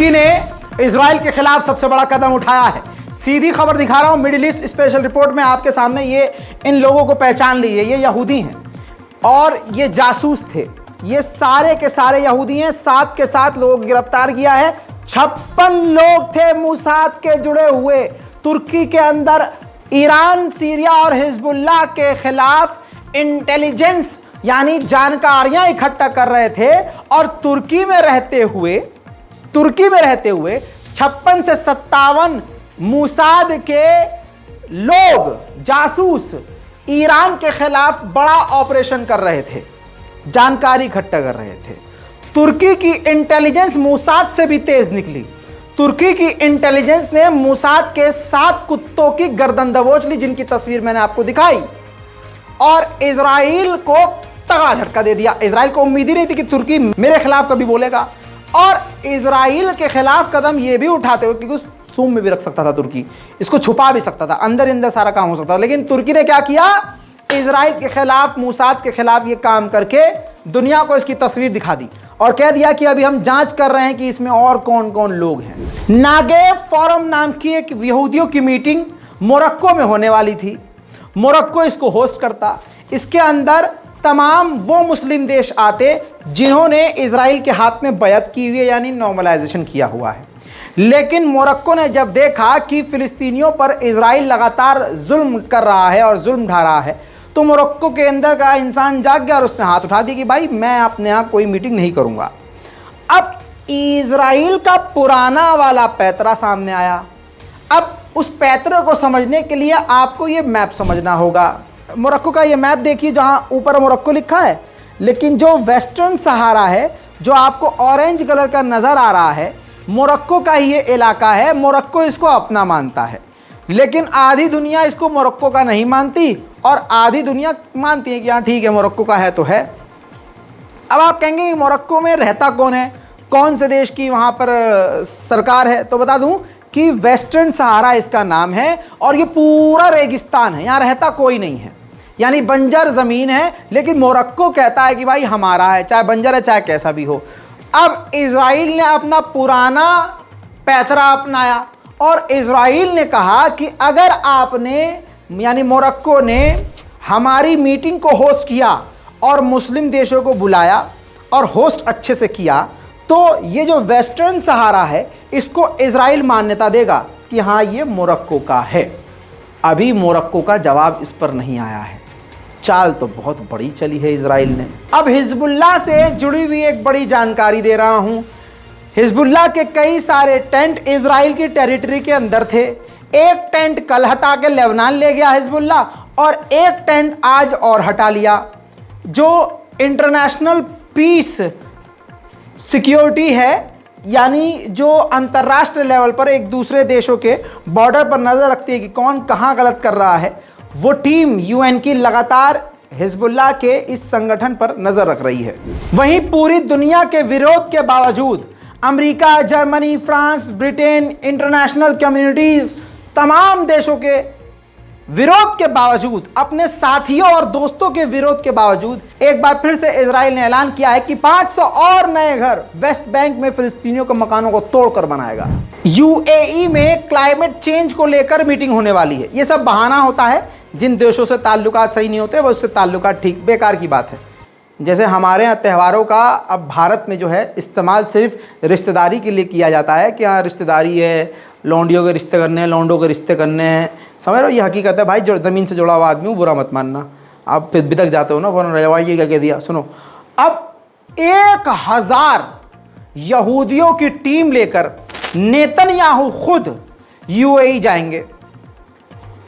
तुर्की ने इजराइल के खिलाफ सबसे बड़ा कदम उठाया है। सीधी खबर दिखा रहा हूं, मिडिल ईस्ट स्पेशल रिपोर्ट में आपके सामने। ये इन लोगों को पहचान लीजिए, ये यहूदी हैं और ये जासूस थे। ये सारे के सारे यहूदी हैं। 7 के 7 लोगों को गिरफ्तार किया है। 56 लोग थे मोसाद के जुड़े हुए। तुर्की के अंदर ईरान, सीरिया और हिजबुल्लाह के खिलाफ इंटेलिजेंस यानी जानकारियां इकट्ठा कर रहे थे और तुर्की में रहते हुए 56 से 57 मोसाद के लोग जासूस ईरान के खिलाफ बड़ा ऑपरेशन कर रहे थे, जानकारी इकट्ठा कर रहे थे। तुर्की की इंटेलिजेंस मोसाद से भी तेज निकली। तुर्की की इंटेलिजेंस ने मोसाद के 7 कुत्तों की गर्दन दबोच ली, जिनकी तस्वीर मैंने आपको दिखाई, और इजराइल को तगड़ा झटका दे दिया। इजराइल को उम्मीद ही नहीं थी कि तुर्की मेरे खिलाफ कभी बोलेगा, और इजराइल के खिलाफ कदम यह भी उठाते हुए, क्योंकि सूम में भी रख सकता था तुर्की, इसको छुपा भी सकता था, अंदर अंदर सारा काम हो सकता था, लेकिन तुर्की ने क्या किया, इजराइल के खिलाफ, मोसाद के खिलाफ ये काम करके दुनिया को इसकी तस्वीर दिखा दी और कह दिया कि अभी हम जांच कर रहे हैं कि इसमें और कौन कौन लोग हैं। नागेव फोरम नाम की एक यहूदियों की मीटिंग मोरक्को में होने वाली थी। मोरक्को इसको होस्ट करता। इसके अंदर तमाम वो मुस्लिम देश आते जिन्होंने इजराइल के हाथ में बैत की हुई है, यानी नॉर्मलाइजेशन किया हुआ है। लेकिन मोरक्को ने जब देखा कि फिलिस्तीनियों पर इजराइल लगातार जुल्म कर रहा है और जुल्म ढा रहा है, तो मोरक्को के अंदर का इंसान जाग गया और उसने हाथ उठा दिया कि भाई मैं अपने यहाँ कोई मीटिंग नहीं करूँगा। अब इजराइल का पुराना वाला पैतरा सामने आया। अब उस पैतरे को समझने के लिए आपको ये मैप समझना होगा। मोरक्को का ये मैप देखिए, जहाँ ऊपर मोरक्को लिखा है, लेकिन जो वेस्टर्न सहारा है, जो आपको ऑरेंज कलर का नज़र आ रहा है, मोरक्को का ही ये इलाका है। मोरक्को इसको अपना मानता है, लेकिन आधी दुनिया इसको मोरक्को का नहीं मानती और आधी दुनिया मानती है कि हाँ ठीक है, मोरक्को का है तो है। अब आप कहेंगे कि मोरक्को में रहता कौन है, कौन से देश की वहाँ पर सरकार है, तो बता दूँ कि वेस्टर्न सहारा इसका नाम है और ये पूरा रेगिस्तान है, यहाँ रहता कोई नहीं है, यानी बंजर ज़मीन है। लेकिन मोरक्को कहता है कि भाई हमारा है, चाहे बंजर है चाहे कैसा भी हो। अब इजराइल ने अपना पुराना पैतरा अपनाया और इजराइल ने कहा कि अगर आपने, यानी मोरक्को ने हमारी मीटिंग को होस्ट किया और मुस्लिम देशों को बुलाया और होस्ट अच्छे से किया, तो ये जो वेस्टर्न सहारा है इसको इजराइल मान्यता देगा कि हाँ ये मोरक्को का है। अभी मोरक्को का जवाब इस पर नहीं आया है। चाल तो बहुत बड़ी चली है इजराइल ने। अब हिजबुल्लाह से जुड़ी हुई एक बड़ी जानकारी दे रहा हूं। हिजबुल्लाह के कई सारे टेंट इजराइल की टेरिटरी के अंदर थे। एक टेंट कल हटा के लेबनान ले गया हिजबुल्लाह और एक टेंट आज और हटा लिया। जो इंटरनेशनल पीस सिक्योरिटी है, यानी जो अंतर्राष्ट्रीय लेवल पर एक दूसरे देशों के बॉर्डर पर नज़र रखती है कि कौन कहाँ गलत कर रहा है, वो टीम यूएन की लगातार हिजबुल्लाह के इस संगठन पर नज़र रख रही है। वहीं पूरी दुनिया के विरोध के बावजूद America, Germany, France, Britain, international communities, तमाम देशों के विरोध के बावजूद, अपने साथियों और दोस्तों के विरोध के बावजूद, एक बार फिर से इजराइल ने ऐलान किया है कि 500 और नए घर वेस्ट बैंक में फिलिस्तीनियों के मकानों को तोड़कर बनाएगा। यूएई में क्लाइमेट चेंज को लेकर मीटिंग होने वाली है। ये सब बहाना होता है, जिन देशों से ताल्लुकात सही नहीं होते वो उससे ताल्लुकात ठीक, बेकार की बात है। जैसे हमारे यहाँ त्योहारों का अब भारत में जो है इस्तेमाल सिर्फ रिश्तेदारी के लिए किया जाता है कि हाँ रिश्तेदारी है, लौंडियों के रिश्ते करने हैं, लौंडों के रिश्ते करने हैं, समझ रहे हो, ये हकीकत है भाई। जो ज़मीन से जुड़ा हुआ आदमी हूँ, बुरा मत मानना। आप फिर बिदक जाते हो ना, वरना रजवाई ये क्या कह दिया। सुनो, अब 1000 यहूदियों की टीम लेकर नेतन्याहू खुद यूएई जाएंगे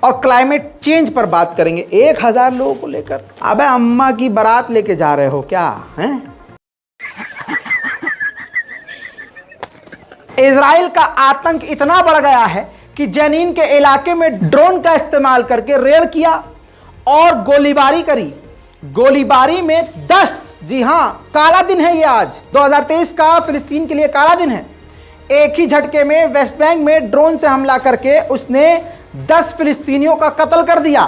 और क्लाइमेट चेंज पर बात करेंगे। 1000 लोगों को लेकर। अबे अम्मा की बारात लेके जा रहे हो क्या हैं? इजराइल का आतंक इतना बढ़ गया है कि जेनिन के इलाके में ड्रोन का इस्तेमाल करके रेड किया और गोलीबारी करी। गोलीबारी में 10, जी हां, काला दिन है ये। आज 2023 का फिलिस्तीन के लिए काला दिन है। एक ही झटके में वेस्ट बैंक में ड्रोन से हमला करके उसने 10 फिलिस्तीनियों का कत्ल कर दिया।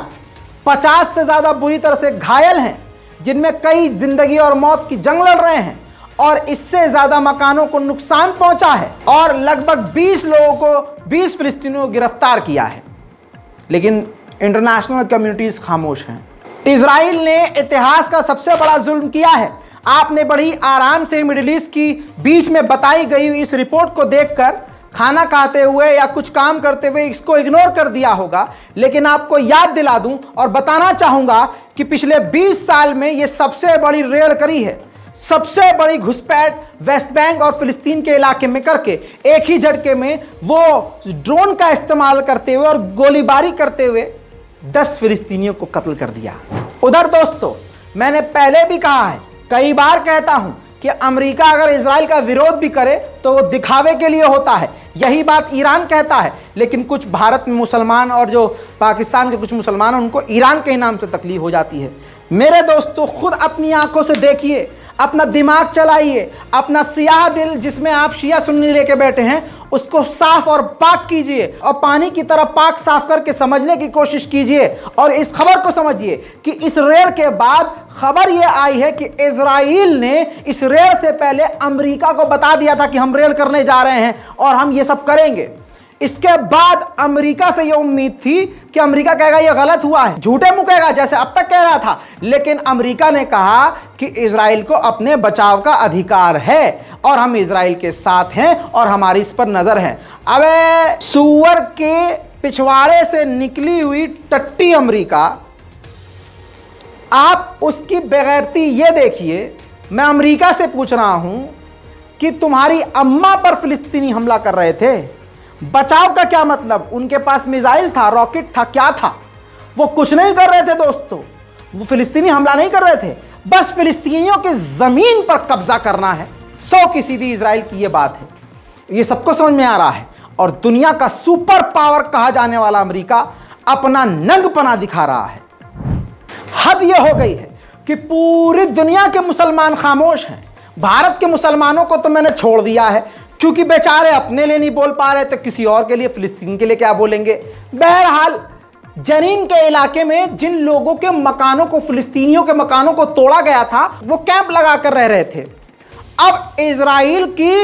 50 से ज्यादा बुरी तरह से घायल हैं, जिनमें कई जिंदगी और मौत की जंग लड़ रहे हैं। और इससे ज्यादा मकानों को नुकसान पहुंचा है और लगभग 20 लोगों को 20 फिलिस्तीनियों को गिरफ्तार किया है। लेकिन इंटरनेशनल कम्युनिटीज खामोश हैं। इजराइल ने इतिहास का सबसे बड़ा जुल्म किया है। आपने बड़ी आराम से मिडिल ईस्ट की बीच में बताई गई इस रिपोर्ट को देखकर खाना खाते हुए या कुछ काम करते हुए इसको इग्नोर कर दिया होगा, लेकिन आपको याद दिला दूं और बताना चाहूंगा कि पिछले 20 साल में यह सबसे बड़ी रेड करी है, सबसे बड़ी घुसपैठ वेस्ट बैंक और फिलिस्तीन के इलाके में करके एक ही झटके में वो ड्रोन का इस्तेमाल करते हुए और गोलीबारी करते हुए 10 फिलिस्तीनियों को कत्ल कर दिया। उधर दोस्तों, मैंने पहले भी कहा है, कई बार कहता हूं कि अमेरिका अगर इजराइल का विरोध भी करे तो वो दिखावे के लिए होता है। यही बात ईरान कहता है, लेकिन कुछ भारत में मुसलमान और जो पाकिस्तान के कुछ मुसलमान हैं उनको ईरान के नाम से तकलीफ हो जाती है। मेरे दोस्तों, खुद अपनी आंखों से देखिए, अपना दिमाग चलाइए, अपना सियाह दिल जिसमें आप शिया सुन्नी लेके बैठे हैं उसको साफ और पाक कीजिए और पानी की तरह पाक साफ करके समझने की कोशिश कीजिए और इस खबर को समझिए कि इस रेड के बाद खबर यह आई है कि इजराइल ने इस रेड से पहले अमेरिका को बता दिया था कि हम रेड करने जा रहे हैं और हम ये सब करेंगे। इसके बाद अमेरिका से यह उम्मीद थी कि अमेरिका कहेगा यह गलत हुआ है, झूठे मुकेगा जैसे अब तक कह रहा था, लेकिन अमेरिका ने कहा कि इजराइल को अपने बचाव का अधिकार है और हम इजराइल के साथ हैं और हमारी इस पर नजर है। अबे सूअर के पिछवाड़े से निकली हुई टट्टी अमेरिका, आप उसकी बेगैरती ये देखिए। मैं अमेरिका से पूछ रहा हूं कि तुम्हारी अम्मा पर फिलिस्तीनी हमला कर रहे थे, बचाव का क्या मतलब? उनके पास मिसाइल था, रॉकेट था, क्या था? वो कुछ नहीं कर रहे थे दोस्तों, वो फिलिस्तीनी हमला नहीं कर रहे थे, बस फिलिस्तीनियों की जमीन पर कब्जा करना है। 100 की सीधी इजराइल की ये बात है, ये सबको समझ में आ रहा है। और दुनिया का सुपर पावर कहा जाने वाला अमेरिका अपना नंगपना दिखा रहा है। हद ये हो गई है कि पूरी दुनिया के मुसलमान खामोश हैं। भारत के मुसलमानों को तो मैंने छोड़ दिया है, क्योंकि बेचारे अपने लिए नहीं बोल पा रहे तो किसी और के लिए, फिलिस्तीन के लिए क्या बोलेंगे। बहरहाल, जनीन के इलाके में जिन लोगों के मकानों को, फिलिस्तीनियों के मकानों को तोड़ा गया था, वो कैंप लगा कर रह रहे थे। अब इजराइल की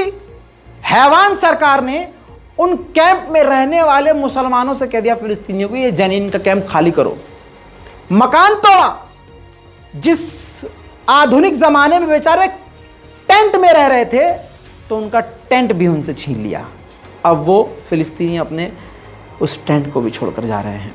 हैवान सरकार ने उन कैंप में रहने वाले मुसलमानों से कह दिया फिलिस्तीनियों को, ये जनीन का कैंप खाली करो। मकान तोड़ा, जिस आधुनिक जमाने में बेचारे टेंट में रह रहे थे तो उनका टेंट भी उनसे छीन लिया। अब वो फिलिस्तीनी अपने उस टेंट को भी छोड़कर जा रहे हैं।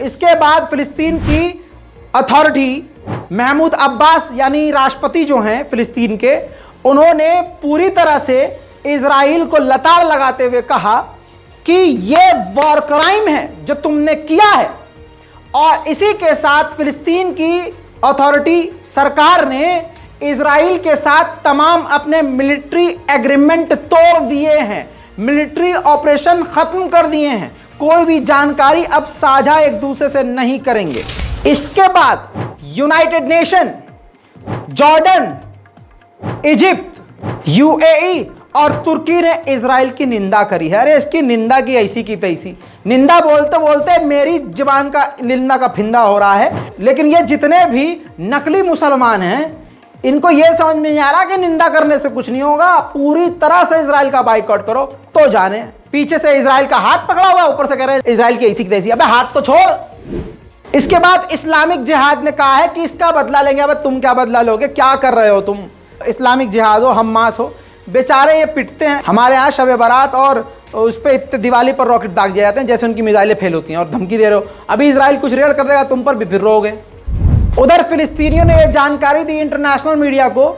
इसके बाद फिलिस्तीन की अथॉरिटी महमूद अब्बास यानी राष्ट्रपति जो हैं फिलिस्तीन के, उन्होंने पूरी तरह से इजराइल को लताड़ लगाते हुए कहा कि ये वॉर क्राइम है जो तुमने किया है। और इसी के साथ फिलिस्तीन की अथॉरिटी, सरकार ने इजराइल के साथ तमाम अपने मिलिट्री एग्रीमेंट तोड़ दिए हैं, मिलिट्री ऑपरेशन खत्म कर दिए हैं, कोई भी जानकारी अब साझा एक दूसरे से नहीं करेंगे। इसके बाद United nation, Jordan, Egypt, UAE और तुर्की ने इजराइल की निंदा करी है। अरे इसकी निंदा की ऐसी की तैसी, निंदा बोलते बोलते मेरी जुबान का निंदा का फिंदा हो रहा है। लेकिन ये जितने भी नकली मुसलमान हैं, इनको ये समझ में नहीं आ रहा कि निंदा करने से कुछ नहीं होगा, पूरी तरह से इजराइल का बाइकआउट करो तो जाने। पीछे से इजराइल का हाथ पकड़ा हुआ, ऊपर से कह रहे हैं इजराइल की ऐसी की तैसी। अबे हाथ तो छोड़। इसके बाद इस्लामिक जिहाद ने कहा है कि इसका बदला लेंगे। अबे तुम क्या बदला लोगे, क्या कर रहे हो तुम? इस्लामिक जिहाद हो, हम्मास हो, बेचारे ये पिटते हैं। हमारे यहाँ शब बारात और उस पर दिवाली पर रॉकेट दाग दिए जाते हैं जैसे उनकी मिसाइलें फेल होती हैं और धमकी दे रहे हो। अभी इजराइल कुछ रेड कर देगा, तुम पर भी फिर रहोगे। उधर फिलिस्तीनियों ने यह जानकारी दी इंटरनेशनल मीडिया को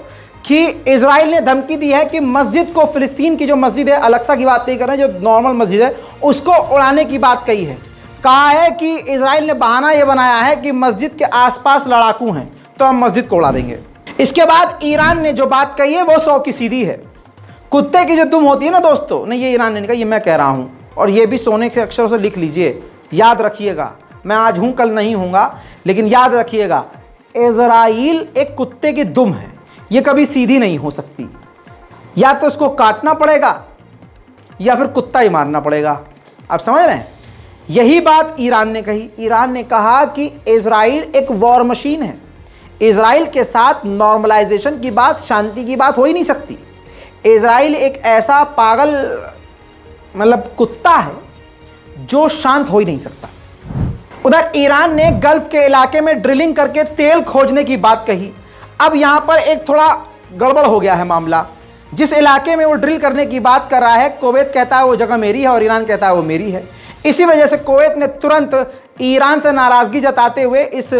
कि इजराइल ने धमकी दी है कि मस्जिद को, फिलिस्तीन की जो मस्जिद है, अलक्सा की बात नहीं कर रहे हैं, जो नॉर्मल मस्जिद है, उसको उड़ाने की बात कही है। कहा है कि इजराइल ने बहाना यह बनाया है कि मस्जिद के आसपास लड़ाकू हैं तो हम मस्जिद को उड़ा देंगे। इसके बाद ईरान ने जो बात कही है वो 100 की सीधी है। कुत्ते की जो दुम होती है ना दोस्तों, नहीं ये ईरान ने नहीं कहा, ये मैं कह रहा हूँ, और ये भी सोने के अक्षरों से लिख लीजिए, याद रखिएगा। मैं आज हूँ कल नहीं हूँगा, लेकिन याद रखिएगा, इजराइल एक कुत्ते की दुम है, ये कभी सीधी नहीं हो सकती। या तो उसको काटना पड़ेगा या फिर कुत्ता ही मारना पड़ेगा। आप समझ रहे हैं? यही बात ईरान ने कही। ईरान ने कहा कि इजराइल एक वॉर मशीन है, इजराइल के साथ नॉर्मलाइजेशन की बात, शांति की बात हो ही नहीं सकती। इजराइल एक ऐसा पागल मतलब कुत्ता है जो शांत हो ही नहीं सकता। उधर ईरान ने गल्फ के इलाके में ड्रिलिंग करके तेल खोजने की बात कही। अब यहां पर एक थोड़ा गड़बड़ हो गया है मामला। जिस इलाके में वो ड्रिल करने की बात कर रहा है, कुवैत कहता है वो जगह मेरी है और ईरान कहता है वो मेरी है। इसी वजह से कुवैत ने तुरंत ईरान से नाराजगी जताते हुए इस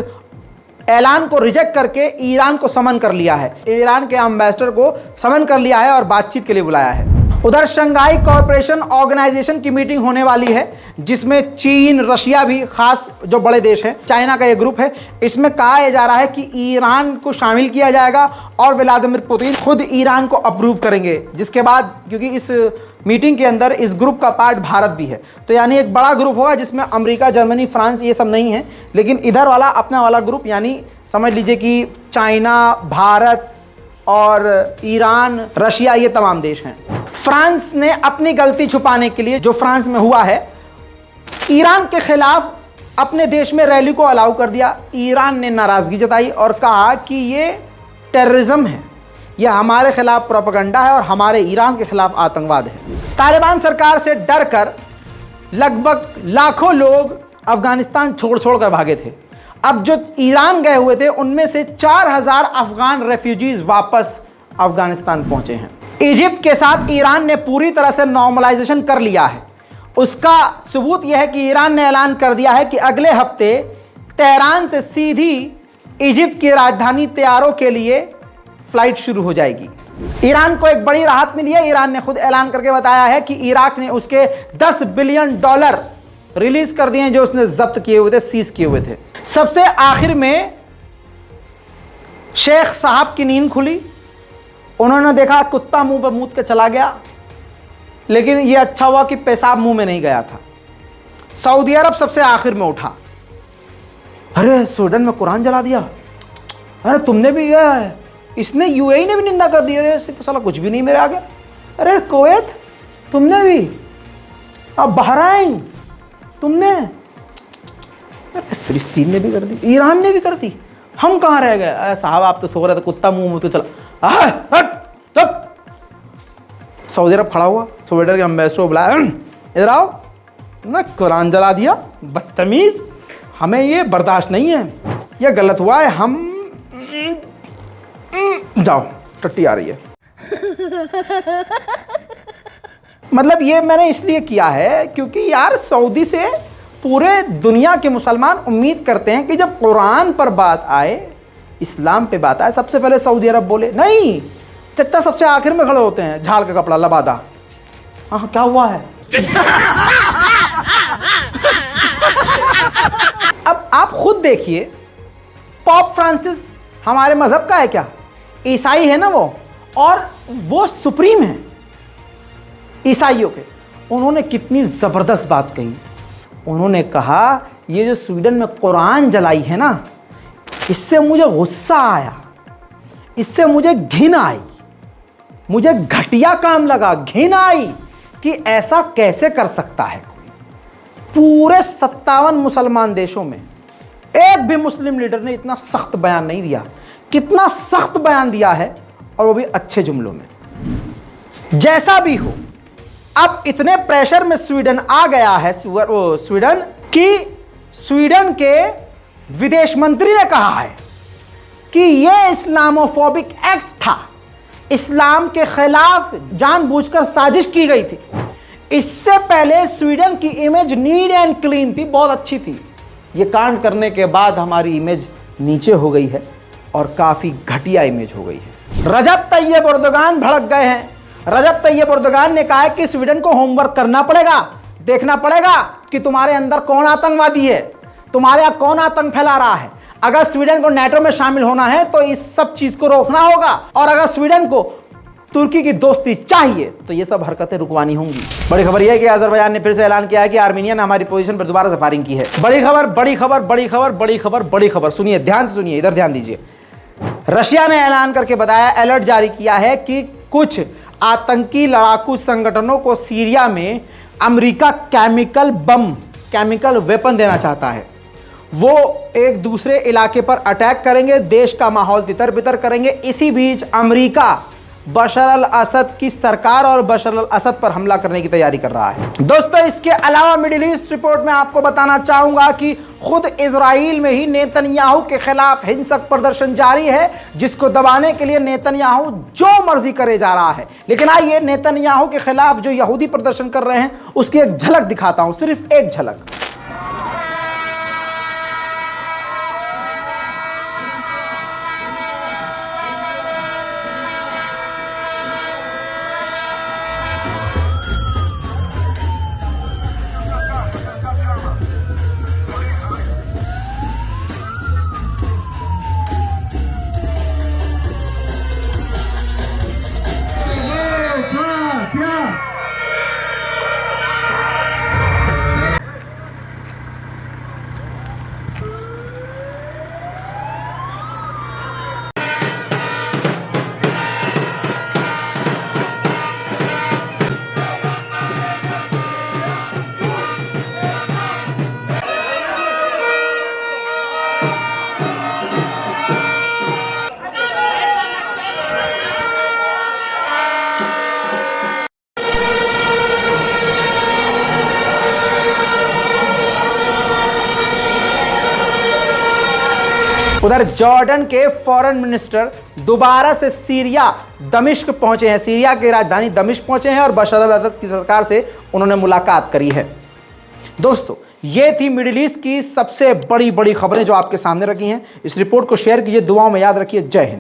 ऐलान को रिजेक्ट करके ईरान को समन कर लिया है, ईरान के एम्बेसडर को समन कर लिया है और बातचीत के लिए बुलाया है। उधर शंघाई कॉरपोरेशन ऑर्गेनाइजेशन की मीटिंग होने वाली है, जिसमें चीन, रशिया भी खास जो बड़े देश हैं, चाइना का ये ग्रुप है। इसमें कहा जा रहा है कि ईरान को शामिल किया जाएगा और व्लादिमीर पुतिन खुद ईरान को अप्रूव करेंगे। जिसके बाद, क्योंकि इस मीटिंग के अंदर इस ग्रुप का पार्ट भारत भी है, तो यानी एक बड़ा ग्रुप होगा जिसमें अमेरिका, जर्मनी, फ्रांस ये सब नहीं है, लेकिन इधर वाला अपना वाला ग्रुप, यानी समझ लीजिए कि चाइना, भारत और ईरान, रशिया, ये तमाम देश हैं। फ्रांस ने अपनी गलती छुपाने के लिए, जो फ्रांस में हुआ है, ईरान के खिलाफ अपने देश में रैली को अलाउ कर दिया। ईरान ने नाराजगी जताई और कहा कि ये टेररिज्म है, यह हमारे खिलाफ प्रोपेगेंडा है और हमारे ईरान के खिलाफ आतंकवाद है। तालिबान सरकार से डरकर लगभग लाखों लोग अफगानिस्तान छोड़ कर भागे थे। अब जो ईरान गए हुए थे उनमें से 4000 अफगान रेफ्यूजीज वापस अफगानिस्तान पहुंचे हैं। इजिप्ट के साथ ईरान ने पूरी तरह से नॉर्मलाइजेशन कर लिया है। उसका सबूत यह है कि ईरान ने ऐलान कर दिया है कि अगले हफ्ते तेहरान से सीधी इजिप्ट की राजधानी तैयारों के लिए फ्लाइट शुरू हो जाएगी। ईरान को एक बड़ी राहत मिली है। ईरान ने खुद ऐलान करके बताया है कि इराक ने उसके $10 बिलियन रिलीज कर दिए हैं जो उसने जब्त किए हुए थे, सीज किए हुए थे। सबसे आखिर में शेख साहब की नींद खुली। उन्होंने देखा कुत्ता मुंह पर मूत के चला गया, लेकिन यह अच्छा हुआ कि पेशाब मुंह में नहीं गया था। सऊदी अरब सबसे आखिर में उठा। अरे स्वीडन में कुरान जला दिया, अरे तुमने भी, इसने यूएई ने भी निंदा कर दी, अरे इससे तो साला कुछ भी नहीं मेरे आगे। अरे कुवैत तुमने भी, अब बहराइन तुमने, अरे फिलिस्तीन ने भी कर दी, ईरान ने भी कर दी, हम कहाँ रह गए? साहब आप तो सो रहे थे, कुत्ता मुंह तो चला। सऊदी अरब खड़ा हुआ, स्वीडन के एम्बेसडर को बुलाया, इधर आओ ना, कुरान जला दिया, बदतमीज, हमें ये बर्दाश्त नहीं है, ये गलत हुआ है, हम जाओ, टट्टी आ रही है। मतलब ये मैंने इसलिए किया है क्योंकि यार सऊदी से पूरे दुनिया के मुसलमान उम्मीद करते हैं कि जब कुरान पर बात आए, इस्लाम पे बात आए, सबसे पहले सऊदी अरब बोले। नहीं, चच्चा सबसे आखिर में खड़े होते हैं, झाड़ का कपड़ा लबादा। हाँ क्या हुआ है? अब आप खुद देखिए, पॉप फ्रांसिस हमारे मजहब का है क्या? ईसाई है ना वो, और वो सुप्रीम है ईसाइयों के। उन्होंने कितनी जबरदस्त बात कही। उन्होंने कहा ये जो स्वीडन में कुरान जलाई है ना, इससे मुझे गुस्सा आया, इससे मुझे घिन आई, मुझे घटिया काम लगा, घिन आई कि ऐसा कैसे कर सकता है कोई। पूरे 57 मुसलमान देशों में एक भी मुस्लिम लीडर ने इतना सख्त बयान नहीं दिया। कितना सख्त बयान दिया है, और वो भी अच्छे जुमलों में। जैसा भी हो, अब इतने प्रेशर में स्वीडन आ गया है, स्वीडन कि स्वीडन के विदेश मंत्री ने कहा है कि यह इस्लामोफोबिक एक्ट था, इस्लाम के खिलाफ जानबूझकर साजिश की गई थी। इससे पहले स्वीडन की इमेज नीट एंड क्लीन थी, बहुत अच्छी थी। ये कांड करने के बाद हमारी इमेज नीचे हो गई है और काफी घटिया इमेज हो गई है। रजब तैयब एर्दोगान भड़क गए हैं। रजब तैयब एर्दोगान ने कहा है कि स्वीडन को होमवर्क करना पड़ेगा, देखना पड़ेगा कि तुम्हारे अंदर कौन आतंकवादी है, तुम्हारे यहां कौन आतंक फैला रहा है। अगर स्वीडन को नाटो में शामिल होना है तो इस सब चीज को रोकना होगा, और अगर स्वीडन को तुर्की की दोस्ती चाहिए तो ये सब हरकतें रुकवानी होंगी। बड़ी खबर यह है कि अजरबैजान ने फिर से ऐलान किया है कि आर्मीनिया ने हमारी पोजीशन पर दोबारा से फायरिंग की है। बड़ी खबर, बड़ी खबर, बड़ी खबर, बड़ी खबर, बड़ी खबर, सुनिए, ध्यान से सुनिए, इधर ध्यान दीजिए। रशिया ने ऐलान करके बताया, अलर्ट जारी किया है कि कुछ आतंकी लड़ाकू संगठनों को सीरिया में अमेरिका केमिकल बम, केमिकल वेपन देना चाहता है। वो एक दूसरे इलाके पर अटैक करेंगे, देश का माहौल तितर बितर करेंगे। इसी बीच अमेरिका बशर अल असद की सरकार और बशर अल असद पर हमला करने की तैयारी कर रहा है। दोस्तों, इसके अलावा मिडिल ईस्ट रिपोर्ट में आपको बताना चाहूंगा कि खुद इजराइल में ही नेतन्याहू के खिलाफ हिंसक प्रदर्शन जारी है, जिसको दबाने के लिए नेतन्याहू जो मर्जी करे जा रहा है। लेकिन आइए नेतन्याहू के खिलाफ जो यहूदी प्रदर्शन कर रहे हैं उसकी एक झलक दिखाता हूं, सिर्फ एक झलक। उधर जॉर्डन के फॉरेन मिनिस्टर दोबारा से सीरिया दमिश्क पहुंचे हैं, सीरिया की राजधानी दमिश्क पहुंचे हैं और बशर अल असद की सरकार से उन्होंने मुलाकात करी है। दोस्तों, ये थी मिडिल ईस्ट की सबसे बड़ी खबरें जो आपके सामने रखी हैं। इस रिपोर्ट को शेयर कीजिए, दुआओं में याद रखिए। जय हिंद।